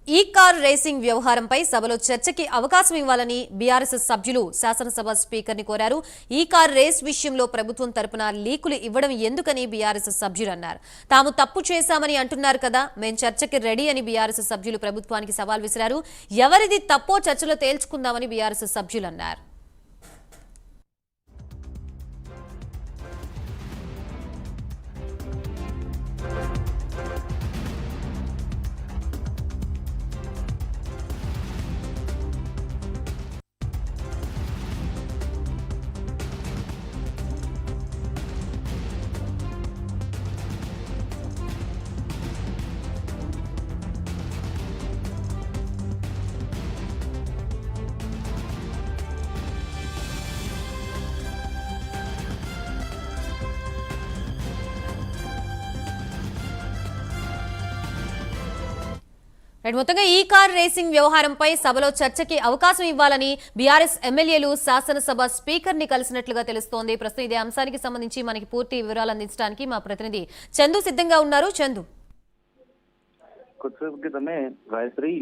ఈ car racing వ్యవహారంపై సభలో చర్చకి అవకాశం ఇవ్వాలని బీఆర్ఎస్ సభ్యులు శాసనసభ స్పీకర్ ని కోరారు. ఈ కార్ రేస్ విషయంలో ప్రభుత్వం తరపున లీకులు ఇవ్వడం ఎందుకని బీఆర్ఎస్ సభ్యులు అన్నారు. తాము తప్పు చేశామని అంటున్నారు కదా, మేం చర్చకి రెడీ అని బీఆర్ఎస్ సభ్యులు ప్రభుత్వానికి సవాల్ విసిరారు. ఎవరిది తప్పో చర్చలో తేల్చుకుందామని బీఆర్ఎస్ సభ్యులు అన్నారు. మొత్తంగా ఈ కార్ రేసింగ్ వ్యవహారంపై సభలో చర్చకి అవకాశం ఇవ్వాలని బీఆర్ఎస్ ఎమ్మెల్యేలు శాసనసభ స్పీకర్ ని కలిసినట్లుగా తెలుస్తోంది. ప్రస్తుతం ఇదే అంశానికి సంబంధించి మనకి పూర్తి వివరాలు అందించడానికి మా ప్రతినిధి చందు సిద్ధంగా ఉన్నారు. చందు, కొద్దిసేపు క్రితమే గాయత్రి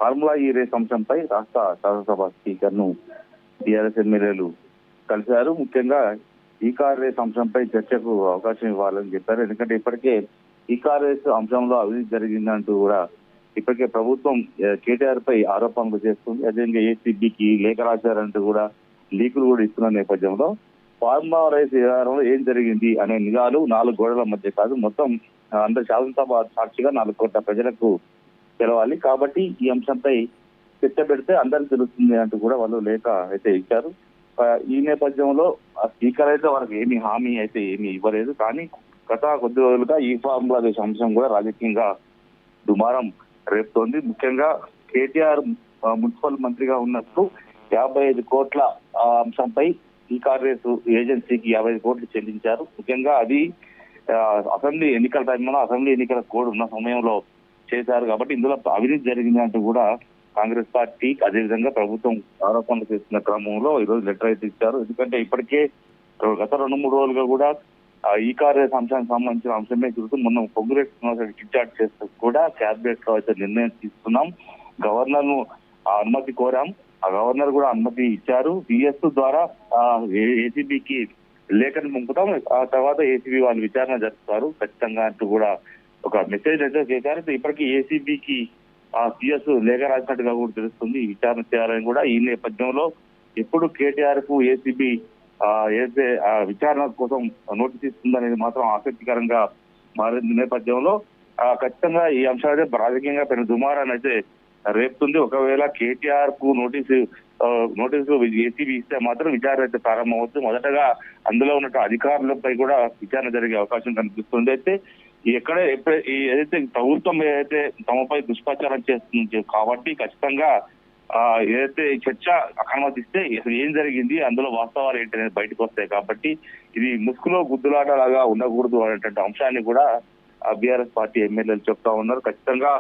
ఫార్ములా ఈ రేస్ అంశంపై రాష్ట్ర శాసనసభ స్పీకర్ ను బీఆర్ఎస్ ఎమ్మెల్యేలు కలిశారు. ముఖ్యంగా ఈ కార్ రేస్ అంశంపై చర్చకు అవకాశం ఇవ్వాలని చెప్పారు. ఎందుకంటే ఇప్పటికే ఈ కార్ రేస్ అంశంలో అవినీతి జరిగిందంటూ కూడా ఇప్పటికే ప్రభుత్వం కేటీఆర్ పై ఆరోపణలు చేస్తుంది. అదేవిధంగా ఏసీబీకి లేఖ రాశారంటూ కూడా లీకులు కూడా ఇస్తున్న నేపథ్యంలో ఫార్ములా రేస్ వ్యవహారంలో ఏం జరిగింది అనే నిజాలు 4 గోడల మధ్య కాదు, మొత్తం అందరి శాసనసభ సాక్షిగా 4 కోట్ల ప్రజలకు తెలవాలి. కాబట్టి ఈ అంశంపై చర్చ పెడితే అందరికి తెలుస్తుంది అంటూ కూడా వాళ్ళు లేఖ అయితే ఇచ్చారు. ఈ నేపథ్యంలో ఆ స్పీకర్ అయితే వారికి ఏమి హామీ అయితే ఏమి ఇవ్వలేదు. కానీ గత కొద్ది రోజులుగా ఈ ఫార్ములా రేస్ అంశం కూడా రాజకీయంగా దుమారం రేపుతోంది. ముఖ్యంగా కేటీఆర్ మున్సిపల్ మంత్రిగా ఉన్నప్పుడు 55 కోట్ల అంశంపై ఈ కార్ రేసు ఏజెన్సీకి 55 కోట్లు చెల్లించారు. ముఖ్యంగా అది అసెంబ్లీ ఎన్నికల టైంలో అసెంబ్లీ ఎన్నికల కోడ్ ఉన్న సమయంలో చేశారు. కాబట్టి ఇందులో అవినీతి జరిగింది అంటూ కూడా కాంగ్రెస్ పార్టీ అదేవిధంగా ప్రభుత్వం ఆరోపణలు చేస్తున్న క్రమంలో ఈరోజు లెటర్ అయితే ఇచ్చారు. ఎందుకంటే ఇప్పటికే గత 2-3 రోజులుగా కూడా ఈ కార్ రేస్ అంశానికి సంబంధించిన అంశమే చూస్తూ మొన్న పొంగులేటి శ్రీనివాసరెడ్డి డిశ్చార్జ్ చేస్తూ కూడా క్యాబినెట్ లో అయితే నిర్ణయం తీసుకున్నాం. గవర్నర్ ను అనుమతి కోరాం, ఆ గవర్నర్ కూడా అనుమతి ఇచ్చారు. బిఎస్ ద్వారా ఏసీబీకి లేఖను పంపుతాం, ఆ తర్వాత ఏసీబీ వాళ్ళు విచారణ జరుపుతారు ఖచ్చితంగా అంటూ కూడా ఒక మెసేజ్ అయితే చేశారు. ఇప్పటికీ ఏసీబీకి సిఎస్ లేఖ రాసినట్టుగా కూడా తెలుస్తుంది. విచారణ చేయాలని కూడా ఈ నేపథ్యంలో ఎప్పుడు కేటీఆర్ కు ఏసీబీ ఏదైతే విచారణ కోసం నోటీస్ ఇస్తుందనేది మాత్రం ఆసక్తికరంగా మారిన నేపథ్యంలో ఖచ్చితంగా ఈ అంశాలైతే రాజకీయంగా పెద్ద దుమారాన్ని అయితే రేపుతుంది. ఒకవేళ కేటీఆర్ కు నోటీసు ఏసీబీ ఇస్తే మాత్రం విచారణ అయితే ప్రారంభమవుతుంది. మొదటగా అందులో ఉన్న అధికారులపై కూడా విచారణ జరిగే అవకాశం కనిపిస్తుంది. అయితే ఏదైతే ప్రభుత్వం ఏదైతే తమపై దుష్ప్రచారం చేస్తుంది కాబట్టి ఖచ్చితంగా ఏదైతే చర్చ అనుమతిస్తే ఏం జరిగింది, అందులో వాస్తవాలు ఏంటనేది బయటకు వస్తాయి. కాబట్టి ఇది ముసుగులో గుద్దులాట లాగా ఉండకూడదు అనేటువంటి అంశాన్ని కూడా బీఆర్ఎస్ పార్టీ ఎమ్మెల్యేలు చెప్తా ఉన్నారు. ఖచ్చితంగా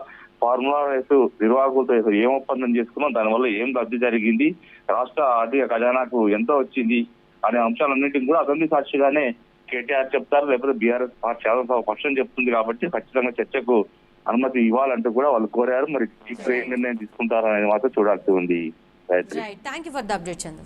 ఫార్ములా రేసు నిర్వాహకులతో ఏం ఒప్పందం చేసుకున్నాం, దానివల్ల ఏం లబ్ధి జరిగింది, రాష్ట్ర ఆర్థిక ఖజానాకు ఎంత వచ్చింది అనే అంశాలన్నింటినీ కూడా అసెంబ్లీ సాక్షిగానే కేటీఆర్ చెప్తారు, లేకపోతే బీఆర్ఎస్ పార్టీ శాసనసభ పక్షం చెప్తుంది. కాబట్టి ఖచ్చితంగా చర్చకు అనుమతి ఇవ్వాలంటూ కూడా వాళ్ళు కోరారు. మరి ఇప్పుడు ఏం నిర్ణయం తీసుకుంటారనేది మాత్రం చూడాల్సి ఉంది. Thank you for the update Chandra.